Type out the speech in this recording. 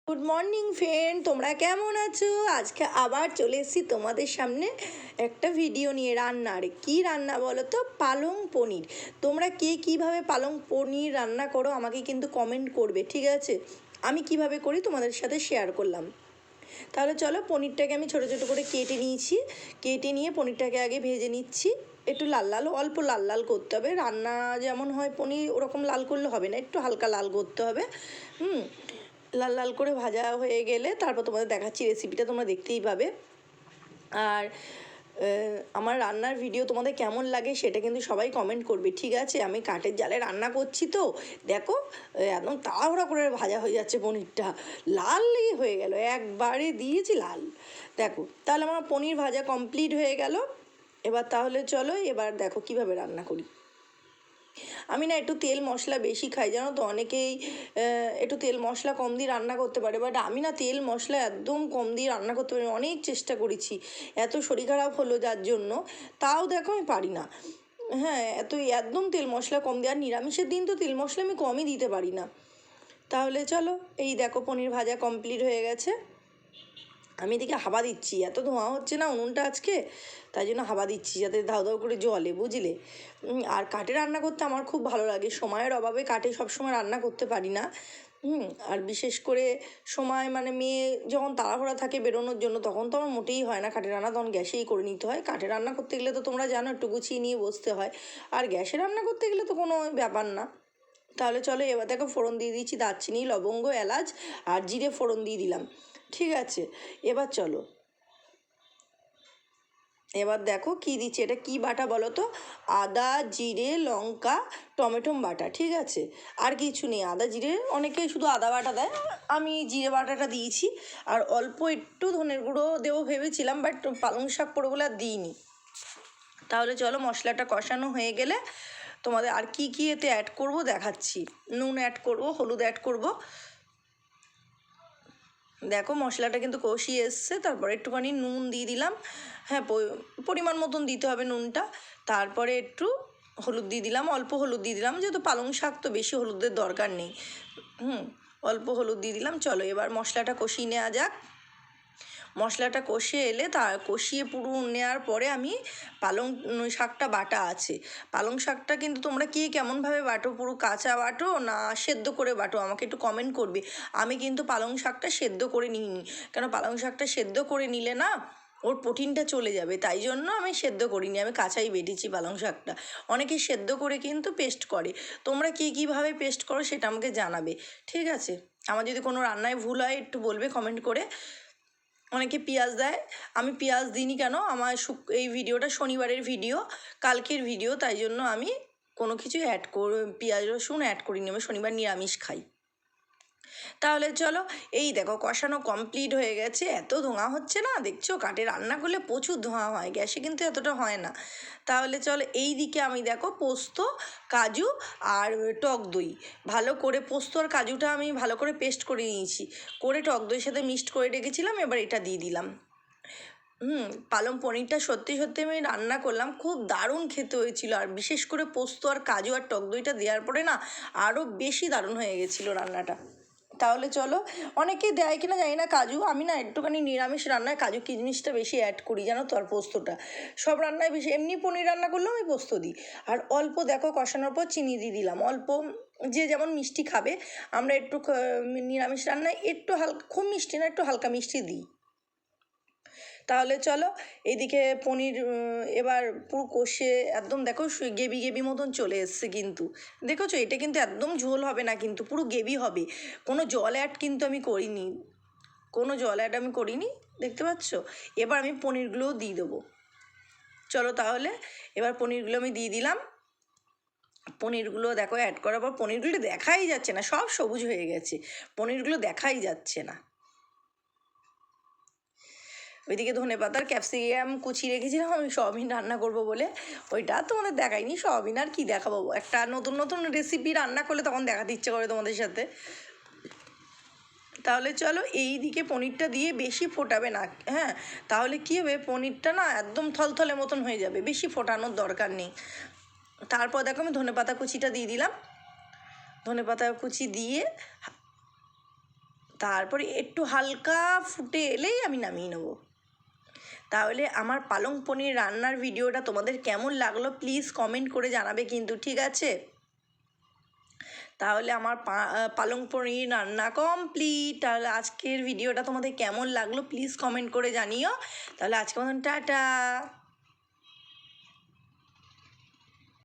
Good morning friend, তোমরা কেমন আছো? আজকে আবার চলে এসেছি তোমাদের সামনে একটা ভিডিও নিয়ে রান্নার। কি রান্না বলো তো? পালং পনির। তোমরা কে কীভাবে পালং পনির রান্না করো আমাকে কিন্তু কমেন্ট করবে, ঠিক আছে? আমি কিভাবে করি তোমাদের সাথে শেয়ার করলাম। তাহলে চলো, পনিরটাকে আমি ছোটো ছোটো করে কেটে নিয়েছি। কেটে নিয়ে পনিরটাকে আগে ভেজে নিচ্ছি। একটু লাল লাল, অল্প লাল লাল করতে হবে। রান্না যেমন হয় পনির ওরকম লাল করলে হবে না, একটু হালকা লাল করতে হবে। লাল লাল করে ভাজা হয়ে গেলে তারপর তোমাদের দেখাচ্ছি রেসিপিটা, তোমরা দেখতেই পাবে। আর আমার রান্নার ভিডিও তোমাদের কেমন লাগে সেটা কিন্তু সবাই কমেন্ট করবে, ঠিক আছে? আমি কাঠের জালে রান্না করছি তো দেখো, একদম তাড়াহুড়া করে ভাজা হয়ে যাচ্ছে পনিরটা, লালই হয়ে গেল, একবারে দিয়েছি লাল। দেখো, তাহলে আমার পনির ভাজা কমপ্লিট হয়ে গেল। এবার তাহলে চলো, এবার দেখো কিভাবে রান্না করি। আমি না একটু তেল মশলা বেশি খাই, জানো তো? অনেকেই একটু তেল মশলা কম দিয়ে রান্না করতে পারে, বাট আমি না তেল মশলা একদম কম দিয়ে রান্না করতে পারি। অনেক চেষ্টা করেছি, এত শরীর খারাপ হলো যার জন্য, তাও দেখো আমি পারি না। হ্যাঁ, একদম তেল মশলা কম দিয়ে, আর নিরামিষের দিন তো তেল মশলা আমি কমই দিতে পারি না। তাহলে চলো, এই দেখো পনির ভাজা কমপ্লিট হয়ে গেছে। আমি এদিকে হাওয়া দিচ্ছি, এত ধোঁয়া হচ্ছে না উনুনটা আজকে, তাই জন্য হাওয়া দিচ্ছি যাতে ধাউ ধাউ করে জ্বলে, বুঝলে? আর কাঠে রান্না করতে আমার খুব ভালো লাগে। সময়ের অভাবে কাঠে সবসময় রান্না করতে পারি না। আর বিশেষ করে সময় মানে মেয়ে যখন তাড়াহুড়া থাকে বেরোনোর জন্য, তখন তো আমার মোটেই হয় না কাঠে রান্না, তখন গ্যাসেই করে নিতে হয়। কাঠে রান্না করতে গেলে তো তোমরা জানো একটু গুছিয়ে নিয়ে বসতে হয়, আর গ্যাসে রান্না করতে গেলে তো কোনো ব্যাপার না। তাহলে চলো, এবার দেখো ফোড়ন দিয়ে দিচ্ছি, দারচিনি লবঙ্গ এলাচ আর জিরে ফোড়ন দিয়ে দিলাম, ঠিক আছে? এবার চলো, এবার দেখো কি দিচ্ছি, এটা কি বাটা বলো তো? আদা জিরে লঙ্কা টমেটো বাটা, ঠিক আছে? আর কিছু নেই। আদা জিরে, অনেকে শুধু আদা বাটা দেয়, আমি জিরে বাটাটা দিয়েছি। আর অল্প একটু ধনের গুঁড়ো দেবো ভেবেছিলাম, বাট পালং শাক পড়ে বলে আর দিইনি। তাহলে চলো, মশলাটা কষানো হয়ে গেলে তোমাদের আর কি কি এতে অ্যাড করব দেখাচ্ছি। নুন অ্যাড করব, হলুদ অ্যাড করব। দেখো মশলাটা কিন্তু কষিয়ে এসছে, তারপরে একটুখানি নুন দিয়ে দিলাম। হ্যাঁ, পরিমাণ মতন দিতে হবে নুনটা। তারপরে একটু হলুদ দিয়ে দিলাম, অল্প হলুদ দিয়ে দিলাম, যেহেতু পালং শাক তো বেশি হলুদের দরকার নেই। অল্প হলুদ দিয়ে দিলাম। চলো, এবার মশলাটা কষিয়ে নেওয়া যাক। মশলাটা কষে এলে কষিয়ে পুরো নেওয়ার পরে আমি পালং শাকটা বাটা আছে, পালং শাকটা কিন্তু তোমরা কে কেমনভাবে বাটো, পুরো কাঁচা বাটো না সেদ্ধ করে বাটো আমাকে একটু কমেন্ট করবে। আমি কিন্তু পালং শাকটা সেদ্ধ করে নিইনি, কেন পালং শাকটা সেদ্ধ করে নিলে না ওর প্রোটিনটা চলে যাবে, তাই জন্য আমি সেদ্ধ করিনি, আমি কাঁচাই বেটেছি পালং শাকটা। অনেকে সেদ্ধ করে কিন্তু পেস্ট করে। তোমরা কীভাবে পেস্ট করো সেটা আমাকে জানাবে, ঠিক আছে? আমার যদি কোনো রান্নায় ভুল হয় একটু বলবে কমেন্ট করে। অনেকে পেঁয়াজ দেয়, আমি পেঁয়াজ দিইনি, কেন? আমার এই ভিডিওটা শনিবারের ভিডিও, কালকের ভিডিও, তাই জন্য আমি কোনো কিছু পেঁয়াজ রসুন অ্যাড করিনি, আমি শনিবার নিরামিষ খাই। তাহলে চলো, এই দেখো কষানো কমপ্লিট হয়ে গেছে। এত ধোঁয়া হচ্ছে না, দেখছো? কাঠে রান্না করলে প্রচুর ধোঁয়া হয়, গ্যাসে কিন্তু এতটা হয় না। তাহলে চলো, এই দিকে আমি দেখো পোস্ত কাজু আর টক দই ভালো করে, পোস্ত আর কাজুটা আমি ভালো করে পেস্ট করে নিয়েছি, করে টক দইয়ের সাথে মিক্সড করে রেখেছিলাম, এবার এটা দিয়ে দিলাম। পালং পনিরটা সত্যি সত্যি আমি রান্না করলাম, খুব দারুণ খেতে হয়েছিল। আর বিশেষ করে পোস্ত আর কাজু আর টক দইটা দেওয়ার পরে না আরও বেশি দারুণ হয়ে গেছিলো রান্নাটা। তাহলে চলো, অনেকেই দেয় কিনা জানি না কাজু, আমি না একটুখানি নিরামিষ রান্নায় কাজু কিশমিশটা বেশি অ্যাড করি, জানো তো? আর পোস্তটা সব রান্নায় বেশি, এমনি পনির রান্না করলেও আমি পোস্ত দিই। আর অল্প দেখো কষানোর পর চিনি দিয়ে দিলাম, অল্প, যে যেমন মিষ্টি খাবে। আমরা একটু নিরামিষ রান্নায় একটু হালকা, খুব মিষ্টি না, একটু হালকা মিষ্টি দিই। তাহলে চলো, এইদিকে পনির এবার পুরো কষে একদম দেখো গেবি গেবি মতন চলে এসছে, কিন্তু দেখেছো এটা কিন্তু একদম ঝোল হবে না, কিন্তু পুরো গেবি হবে। কোনো জল অ্যাড কিন্তু আমি করিনি, কোনো জল অ্যাড আমি করিনি, দেখতে পাচ্ছ? এবার আমি পনিরগুলোও দিয়ে দেবো। চলো তাহলে, এবার পনিরগুলো আমি দিয়ে দিলাম। পনিরগুলো দেখো অ্যাড করার পর পনিরগুলো দেখাই যাচ্ছে না, সব সবুজ হয়ে গেছে, পনিরগুলো দেখাই যাচ্ছে না। ওইদিকে ধনেপাতার ক্যাপসিকাম কুচি রেখেছিলাম আমি সয়াবিন রান্না করব বলে, ওইটা তোমাদের দেখাইনি। সয়াবিন আর কি দেখাবো, একটা নতুন নতুন রেসিপি রান্না করলে তখন দেখাতে ইচ্ছে করে তোমাদের সাথে। তাহলে চলো, এই দিকে পনিরটা দিয়ে বেশি ফোটাবে না, হ্যাঁ? তাহলে কী হবে, পনিরটা না একদম থলথলে মতন হয়ে যাবে, বেশি ফোটানোর দরকার নেই। তারপর দেখো আমি ধনেপাতা কুচিটা দিয়ে দিলাম, ধনেপাতা কুচি দিয়ে তারপরে একটু হালকা ফুটে এলেই আমি নামিয়ে নেবো। তাহলে আমার পালং পনির রান্নার ভিডিওটা তোমাদের কেমন লাগলো প্লিজ কমেন্ট করে জানাবে কিন্তু, ঠিক আছে? তাহলে আমার পালং পনির রান্না কমপ্লিট। তাহলে আজকের ভিডিওটা তোমাদের কেমন লাগলো প্লিজ কমেন্ট করে জানিও। তাহলে আজকের মতন টাটা।